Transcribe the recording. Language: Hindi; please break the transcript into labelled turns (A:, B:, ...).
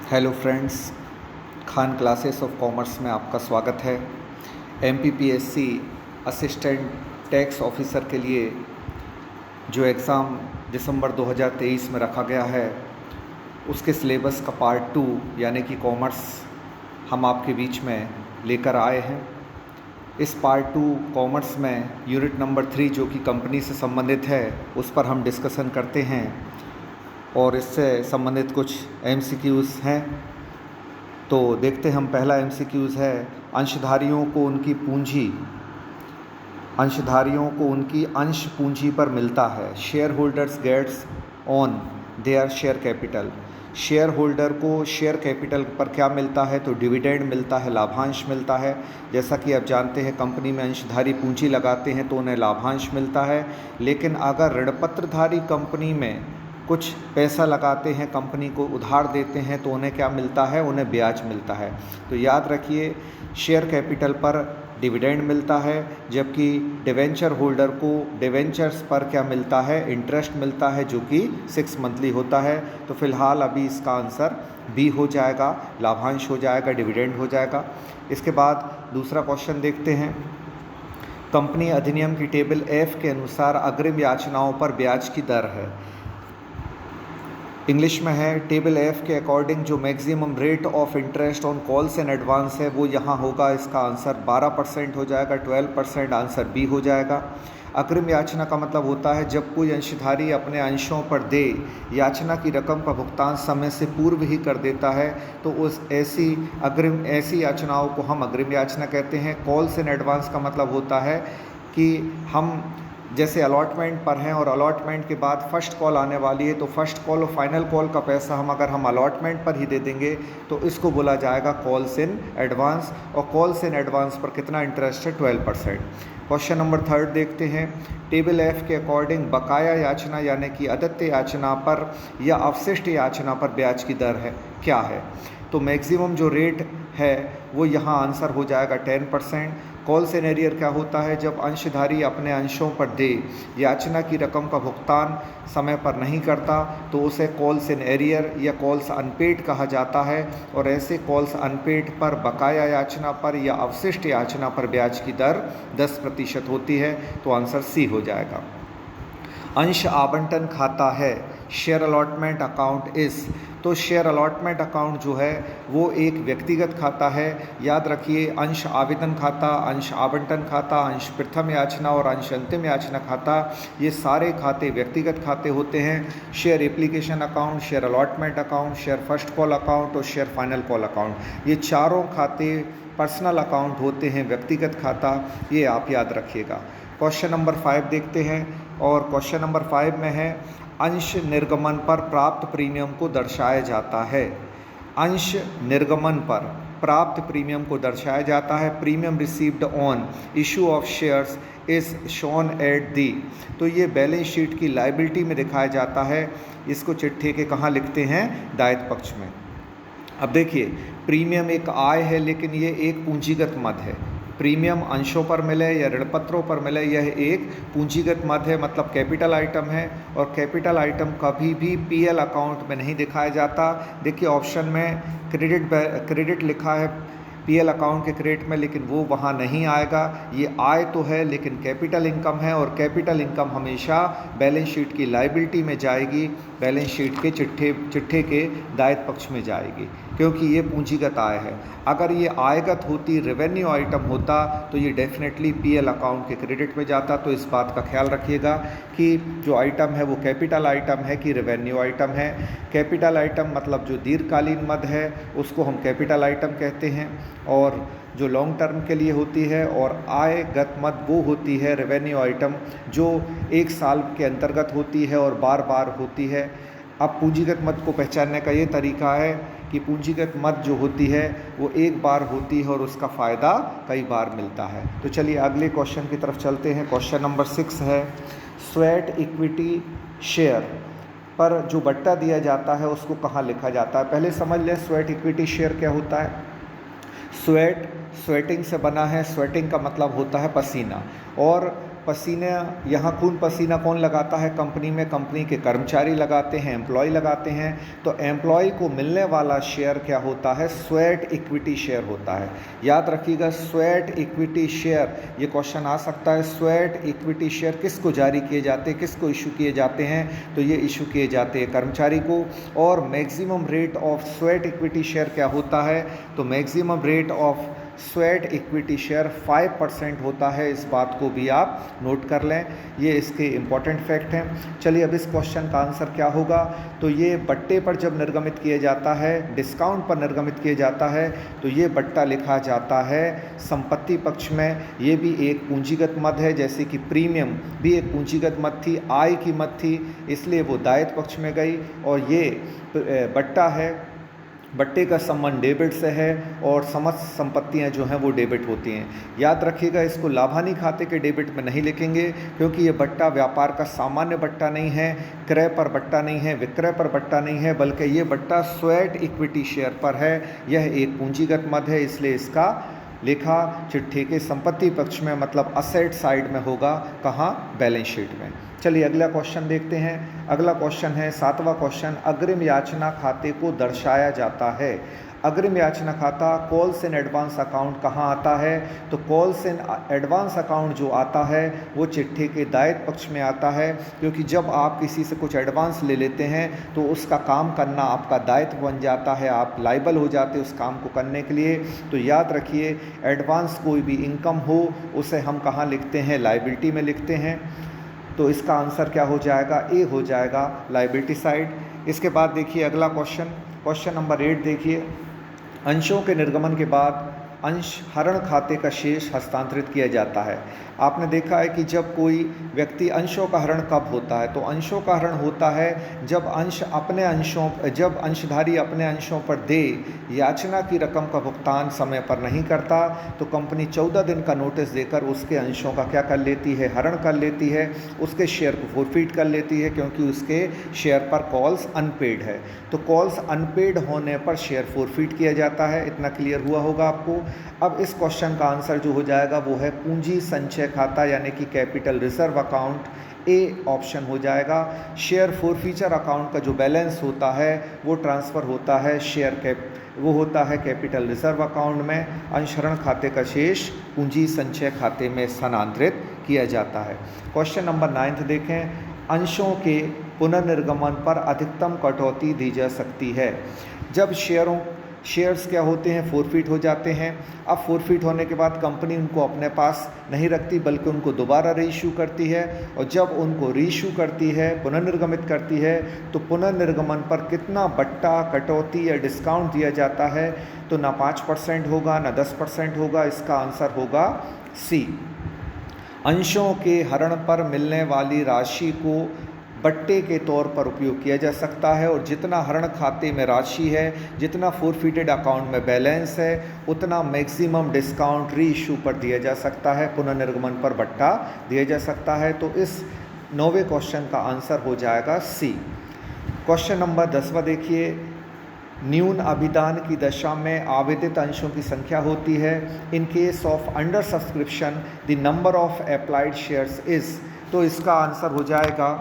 A: Hello friends, Khan classes of commerce में आपका स्वागत है। एमपीपीएससी असिस्टेंट टैक्स ऑफिसर के लिए जो एग्ज़ाम दिसंबर 2023 में रखा गया है, उसके सिलेबस का पार्ट 2 यानी कि कॉमर्स हम आपके बीच में लेकर आए हैं। इस पार्ट 2 कॉमर्स में यूनिट नंबर 3 जो कि कंपनी से संबंधित है, उस पर हम डिस्कशन करते हैं और इससे संबंधित कुछ एमसीक्यूज़ हैं। तो देखते हैं हम। पहला एमसीक्यूज़ है, अंशधारियों को उनकी अंश पूंजी पर मिलता है। Share holders gets on their share capital. Share holder को शेयर कैपिटल पर क्या मिलता है? तो डिविडेंड मिलता है, लाभांश मिलता है। जैसा कि आप जानते हैं, कंपनी में अंशधारी पूंजी लगाते हैं तो उन्हें लाभांश मिलता है। लेकिन अगर ऋणपत्रधारी कंपनी में कुछ पैसा लगाते हैं, कंपनी को उधार देते हैं, तो उन्हें क्या मिलता है? उन्हें ब्याज मिलता है। तो याद रखिए, शेयर कैपिटल पर डिविडेंड मिलता है, जबकि डिवेंचर होल्डर को डिवेंचर्स पर क्या मिलता है? इंटरेस्ट मिलता है, जो कि 6 मंथली होता है। तो फिलहाल अभी इसका आंसर बी हो जाएगा, लाभांश हो जाएगा, डिविडेंड हो जाएगा। इसके बाद दूसरा क्वेश्चन देखते हैं। कंपनी अधिनियम की टेबल F के अनुसार अग्रिम याचनाओं पर ब्याज की दर है। इंग्लिश में है, टेबल F के अकॉर्डिंग जो maximum rate of interest on calls and advance है वो यहाँ होगा। इसका आंसर 12% हो जाएगा, 12%। आंसर बी हो जाएगा। अग्रिम याचना का मतलब होता है जब कोई अंशधारी अपने अंशों पर दे याचना की रकम का भुगतान समय से पूर्व ही कर देता है, तो उस ऐसी याचनाओं को हम अग्रिम याचना कहते हैं। कॉल्स एंड एडवांस का मतलब होता है कि हम जैसे अलॉटमेंट पर हैं और अलॉटमेंट के बाद फर्स्ट कॉल आने वाली है, तो फर्स्ट कॉल और फाइनल कॉल का पैसा अगर हम अलॉटमेंट पर ही दे देंगे तो इसको बोला जाएगा कॉल्स इन एडवांस। और कॉल्स इन एडवांस पर कितना इंटरेस्ट है? 12%। क्वेश्चन नंबर 3 देखते हैं। टेबल F के अकॉर्डिंग बकाया याचना यानी कि अदत्य याचना पर या अवशिष्ट याचना पर ब्याज की दर है क्या है? तो मैक्सिमम जो रेट है वो यहाँ आंसर हो जाएगा 10%। कॉल्स इन एरियर क्या होता है? जब अंशधारी अपने अंशों पर दे याचना की रकम का भुगतान समय पर नहीं करता तो उसे कॉल्स इन एरियर या कॉल्स अनपेड कहा जाता है। और ऐसे कॉल्स अनपेड पर बकाया याचना पर या अवशिष्ट याचना पर ब्याज की दर 10% होती है। तो आंसर सी हो जाएगा। अंश आवंटन खाता है, शेयर अलॉटमेंट अकाउंट इस। तो शेयर अलॉटमेंट अकाउंट जो है वो एक व्यक्तिगत खाता है। याद रखिए, अंश आवेदन खाता, अंश आवंटन खाता, अंश प्रथम याचना और अंश अंतिम याचना खाता, ये सारे खाते व्यक्तिगत खाते होते हैं। Share application account, share allotment account, share first call account और शेयर फाइनल कॉल अकाउंट, ये चारों खाते पर्सनल अकाउंट होते हैं, व्यक्तिगत खाता। ये आप याद रखिएगा। क्वेश्चन नंबर 5 देखते हैं और क्वेश्चन नंबर 5 में है, अंश निर्गमन पर प्राप्त प्रीमियम को दर्शाया जाता है। अंश निर्गमन पर प्राप्त प्रीमियम को दर्शाया जाता है। Premium received on issue of shares is shown at the. तो ये बैलेंस शीट की लायबिलिटी में दिखाया जाता है। इसको चिट्ठे के कहाँ लिखते हैं? दायित्व पक्ष में। अब देखिए, प्रीमियम एक आय है, लेकिन ये एक पूंजीगत मद है। प्रीमियम अंशों पर मिले या ऋणपत्रों पर मिले, यह एक पूंजीगत मद है, मतलब कैपिटल आइटम है। और कैपिटल आइटम कभी भी पीएल अकाउंट में नहीं दिखाया जाता। देखिए, ऑप्शन में क्रेडिट लिखा है पीएल अकाउंट के क्रेडिट में, लेकिन वो वहाँ नहीं आएगा। ये आय तो है लेकिन कैपिटल इनकम है, और कैपिटल इनकम हमेशा बैलेंस शीट की लायबिलिटी में जाएगी, बैलेंस शीट के चिट्ठे के दायित्व पक्ष में जाएगी, क्योंकि ये पूंजीगत आय है। अगर ये आयगत होती, रेवेन्यू आइटम होता, तो ये डेफिनेटली पीएल अकाउंट के क्रेडिट में जाता। तो इस बात का ख्याल रखिएगा कि जो आइटम है वो कैपिटल आइटम है कि रेवेन्यू आइटम है। कैपिटल आइटम मतलब जो दीर्घकालीन मद है उसको हम कैपिटल आइटम कहते हैं, और जो लॉन्ग टर्म के लिए होती है। और आयगत मद वो होती है, रेवेन्यू आइटम, जो 1 साल के अंतर्गत होती है और बार बार होती है। अब पूंजीगत मद को पहचानने का ये तरीका है कि पूंजीगत मद जो होती है वो एक बार होती है और उसका फ़ायदा कई बार मिलता है। तो चलिए अगले क्वेश्चन की तरफ चलते हैं। क्वेश्चन नंबर 6 है, स्वेट इक्विटी शेयर पर जो बट्टा दिया जाता है उसको कहाँ लिखा जाता है? पहले समझ लें स्वेट इक्विटी शेयर क्या होता है। स्वेटिंग से बना है। स्वेटिंग का मतलब होता है पसीना, और पसीने, यहाँ खून पसीना कौन लगाता है कंपनी में? कंपनी के कर्मचारी लगाते हैं, एम्प्लॉय लगाते हैं। तो एम्प्लॉय को मिलने वाला शेयर क्या होता है? स्वेट इक्विटी शेयर होता है। याद रखिएगा, स्वेट इक्विटी शेयर, ये क्वेश्चन आ सकता है। स्वेट इक्विटी शेयर किसको जारी किए जाते हैं, किसको इशू किए जाते हैं? तो ये इशू किए जाते हैं कर्मचारी को। और maximum rate of sweat equity share क्या होता है? तो maximum rate of sweat equity share 5% होता है। इस बात को भी आप नोट कर लें, ये इसके इम्पॉर्टेंट फैक्ट हैं। चलिए अब इस क्वेश्चन का आंसर क्या होगा? तो ये बट्टे पर जब निर्गमित किया जाता है, डिस्काउंट पर निर्गमित किया जाता है, तो ये बट्टा लिखा जाता है संपत्ति पक्ष में। ये भी एक पूंजीगत मद है, जैसे कि प्रीमियम भी एक पूंजीगत मद थी, आय की मद थी, इसलिए वो दायित्व पक्ष में गई। और ये बट्टा है, बट्टे का संबंध डेबिट से है और समस्त संपत्तियां जो हैं वो डेबिट होती हैं। याद रखिएगा, इसको लाभानी खाते के डेबिट में नहीं लिखेंगे, क्योंकि ये बट्टा व्यापार का सामान्य बट्टा नहीं है, क्रय पर बट्टा नहीं है, विक्रय पर बट्टा नहीं है, बल्कि ये बट्टा स्वेट इक्विटी शेयर पर है। यह एक पूंजीगत मद है, इसलिए इसका लेखा चिट्ठी के संपत्ति पक्ष में, मतलब असेट साइड में होगा। कहाँ? बैलेंस शीट में। चलिए अगला क्वेश्चन देखते हैं। अगला क्वेश्चन है 7वां क्वेश्चन, अग्रिम याचना खाते को दर्शाया जाता है। अग्रिम याचना खाता कॉल्स इन एडवांस अकाउंट कहाँ आता है? तो कॉल्स इन एडवांस अकाउंट जो आता है वो चिट्ठी के दायित्व पक्ष में आता है, क्योंकि जब आप किसी से कुछ एडवांस ले लेते हैं तो उसका काम करना आपका दायित्व बन जाता है, आप लाइबल हो जाते हैं उस काम को करने के लिए। तो याद रखिए, एडवांस कोई भी इनकम हो उसे हम कहाँ लिखते हैं? लाइबिलिटी में लिखते हैं। तो इसका आंसर क्या हो जाएगा? ए हो जाएगा, लाइबिलिटी साइड। इसके बाद देखिए अगला क्वेश्चन, क्वेश्चन नंबर 8 देखिए, अंशों के निर्गमन के बाद अंश हरण खाते का शेष हस्तांतरित किया जाता है। आपने देखा है कि जब कोई व्यक्ति, अंशों का हरण कब होता है? तो अंशों का हरण होता है जब जब अंशधारी अपने अंशों पर देय याचना की रकम का भुगतान समय पर नहीं करता, तो कंपनी 14 दिन का नोटिस देकर उसके अंशों का क्या कर लेती है? हरण कर लेती है, उसके शेयर को फोरफीट कर लेती है, क्योंकि उसके शेयर पर कॉल्स अनपेड है। तो कॉल्स अनपेड होने पर शेयर फोरफीट किया जाता है। इतना क्लियर हुआ होगा आपको। अब इस क्वेश्चन का आंसर जो हो जाएगा वो है पूंजी संचय खाता, यानी कि capital reserve account. A option हो जाएगा। शेयर फोरफीचर अकाउंट का जो बैलेंस होता है वो ट्रांसफ़र होता है वो होता है कैपिटल रिजर्व अकाउंट में। अंशहरण खाते का शेष पूंजी संचय खाते में स्थानांतरित किया जाता है। क्वेश्चन नंबर 9 देखें, अंशों के पुनर्निर्गमन पर अधिकतम कटौती दी जा सकती है। जब शेयर्स क्या होते हैं? फोरफीट हो जाते हैं। अब फोरफीट होने के बाद कंपनी उनको अपने पास नहीं रखती, बल्कि उनको दोबारा रीइशू करती है। और जब उनको रीइशू करती है, पुनर्निर्गमित करती है, तो पुनर्निर्गमन पर कितना बट्टा, कटौती या डिस्काउंट दिया जाता है? तो ना 5% होगा, ना 10% होगा। इसका आंसर होगा सी। अंशों के हरण पर मिलने वाली राशि को बट्टे के तौर पर उपयोग किया जा सकता है, और जितना हरण खाते में राशि है, जितना फोरफीटेड अकाउंट में बैलेंस है, उतना मैक्सिमम डिस्काउंट री इशू पर दिया जा सकता है, पुनर्निर्गमन पर बट्टा दिया जा सकता है। तो इस 9वें क्वेश्चन का आंसर हो जाएगा सी। क्वेश्चन नंबर 10वां देखिए, न्यून अभिदान की दशा में आवेदित अंशों की संख्या होती है। In case of under subscription the number of applied shares is. तो इसका आंसर हो जाएगा